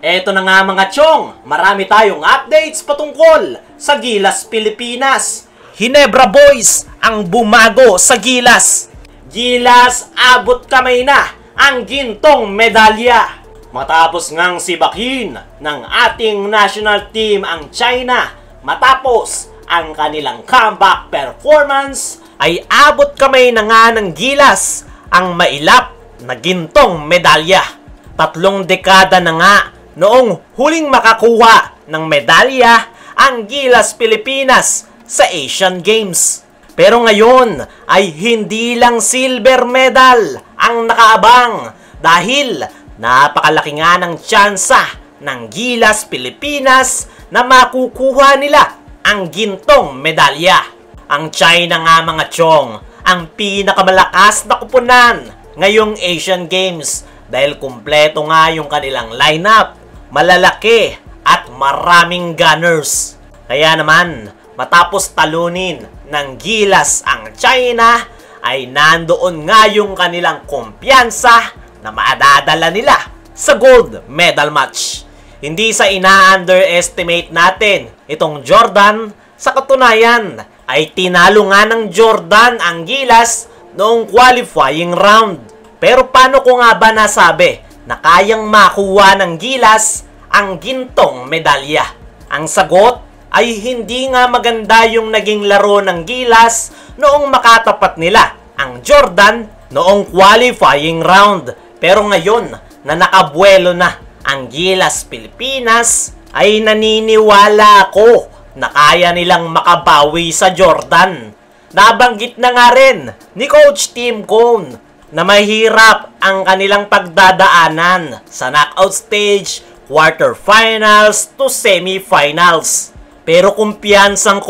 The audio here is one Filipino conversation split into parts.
Eto na nga mga chong, marami tayong updates patungkol sa Gilas Pilipinas. Ginebra Boys ang bumago sa Gilas. Gilas, abot kamay na ang gintong medalya. Matapos ngang sibakin ng ating national team ang China, matapos ang kanilang comeback performance, ay abot kamay na nga ng Gilas ang mailap na gintong medalya. 3 dekada na nga noong huling makakuha ng medalya ang Gilas Pilipinas sa Asian Games. Pero ngayon ay hindi lang silver medal ang nakaabang dahil napakalaki nga ng tsansa ng Gilas Pilipinas na makukuha nila ang gintong medalya. Ang China nga mga chong ang pinakamalakas na kupunan ngayong Asian Games dahil kumpleto nga yung kanilang lineup, malalaki at maraming gunners. Kaya naman, matapos talunin ng Gilas ang China, ay nandoon nga yung kanilang kumpiyansa na maadadala nila sa gold medal match. Hindi sa ina-underestimate natin itong Jordan, sa katunayan ay tinalo nga ng Jordan ang Gilas noong qualifying round. Pero paano ko nga ba nasabi na kayang makuha ng Gilas ang gintong medalya? Ang sagot ay hindi nga maganda yung naging laro ng Gilas noong makatapat nila ang Jordan noong qualifying round. Pero ngayon na nakabuelo na ang Gilas Pilipinas, ay naniniwala ako na kaya nilang makabawi sa Jordan. Nabanggit na nga rin ni Coach Tim Cone na mahirap ang kanilang pagdadaanan sa knockout stage, quarterfinals to semifinals. Pero kumpiyansang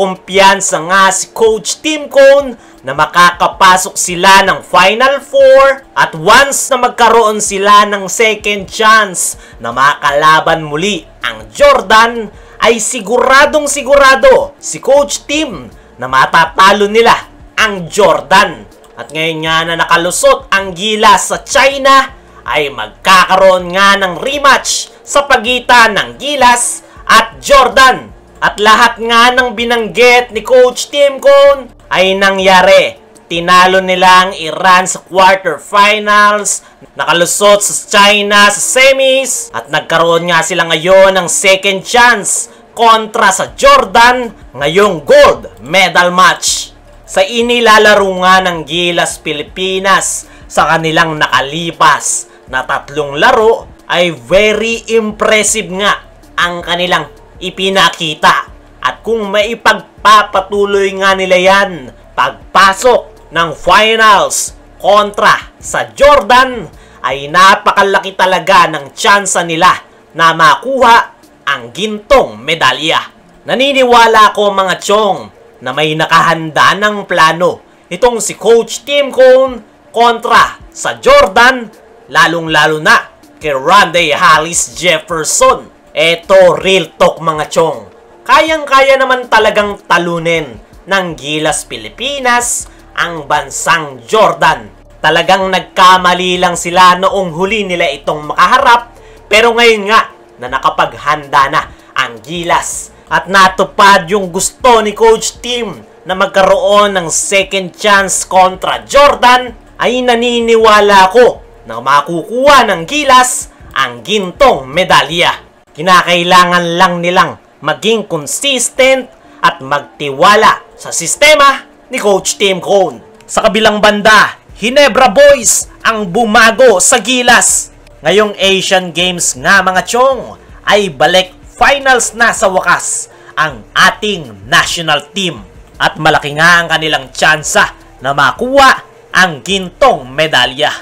nga si Coach Tim Cone na makakapasok sila ng Final Four at once na magkaroon sila ng second chance na makalaban muli ang Jordan, ay siguradong sigurado si Coach Tim na matatalo nila ang Jordan. At ngayon nga na nakalusot ang Gilas sa China, ay magkakaroon nga ng rematch sa pagitan ng Gilas at Jordan. At lahat nga ng binanggit ni Coach Tim Cone ay nangyari. Tinalo nila ang Iran sa quarterfinals, nakalusot sa China sa semis, at nagkaroon nga sila ngayon ng second chance kontra sa Jordan ngayong gold medal match. Sa inilalaro nga ng Gilas Pilipinas sa kanilang nakalipas na 3 laro, ay very impressive nga ang kanilang ipinakita. At kung maipagpapatuloy nga nila yan pagpasok ng finals kontra sa Jordan, ay napakalaki talaga ng tsansa nila na makuha ang gintong medalya. Naniniwala ako mga chong na may nakahanda ng plano itong si Coach Tim Cone kontra sa Jordan, lalong-lalo na kay Rondae Hollis Jefferson. Eto real talk mga chong, kayang-kaya naman talagang talunin ng Gilas Pilipinas ang bansang Jordan. Talagang nagkamali lang sila noong huli nila itong makaharap, pero ngayon nga na nakapaghanda na ang Gilas at natupad yung gusto ni Coach Tim na magkaroon ng second chance kontra Jordan, ay naniniwala ko na makukuha ng Gilas ang gintong medalya. Kinakailangan lang nilang maging consistent at magtiwala sa sistema ni Coach Tim Cone. Sa kabilang banda, Ginebra Boys ang bumago sa Gilas. Ngayong Asian Games nga mga chong, ay balik finals na sa wakas ang ating national team. At malaki nga ang kanilang tsansa na makuha ang gintong medalya.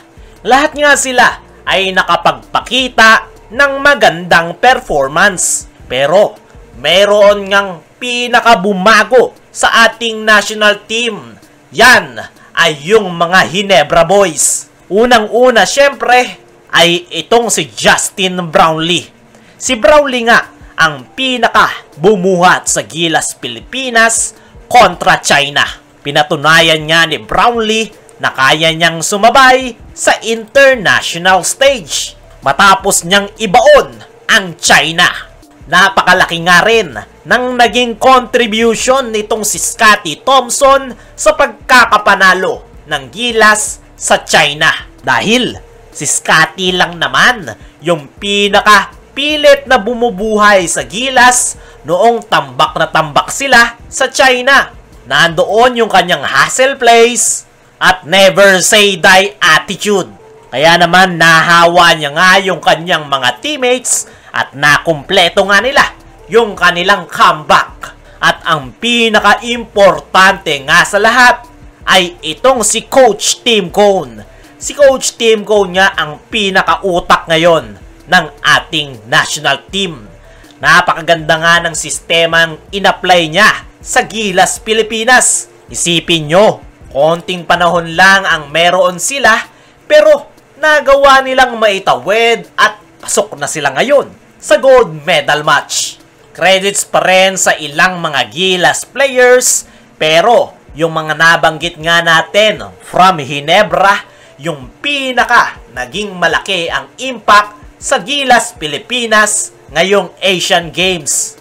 Lahat nga sila ay nakapagpakita ng magandang performance. Pero meron ngang pinakabumago sa ating national team. Yan ay yung mga Ginebra Boys. Unang-una syempre ay itong si Justin Brownlee. Si Brownlee nga ang pinaka bumuhat sa Gilas Pilipinas kontra China. Pinatunayan nga ni Brownlee na kaya niyang sumabay sa international stage. Matapos niyang ibaon ang China. Napakalaki nga rin ng naging contribution nitong si Scottie Thompson sa pagkakapanalo ng Gilas sa China. Dahil si Scottie lang naman yung pinaka-pilit na bumubuhay sa Gilas noong tambak na tambak sila sa China. Nandoon yung kanyang hustle plays at never say die attitude. Kaya naman nahawa niya nga yung kanyang mga teammates at nakumpleto nga nila yung kanilang comeback. At ang pinaka-importante nga sa lahat ay itong si Coach Tim Cone. Si Coach Tim Cone nga ang pinaka-utak ngayon ng ating national team. Napakaganda nga ng sistemang in-apply niya sa Gilas, Pilipinas. Isipin nyo, konting panahon lang ang meron sila pero nagawa nilang maitawid at pasok na sila ngayon sa gold medal match. Credits pa rin sa ilang mga Gilas players pero yung mga nabanggit nga natin from Ginebra, yung pinaka naging malaki ang impact sa Gilas, Pilipinas ngayong Asian Games.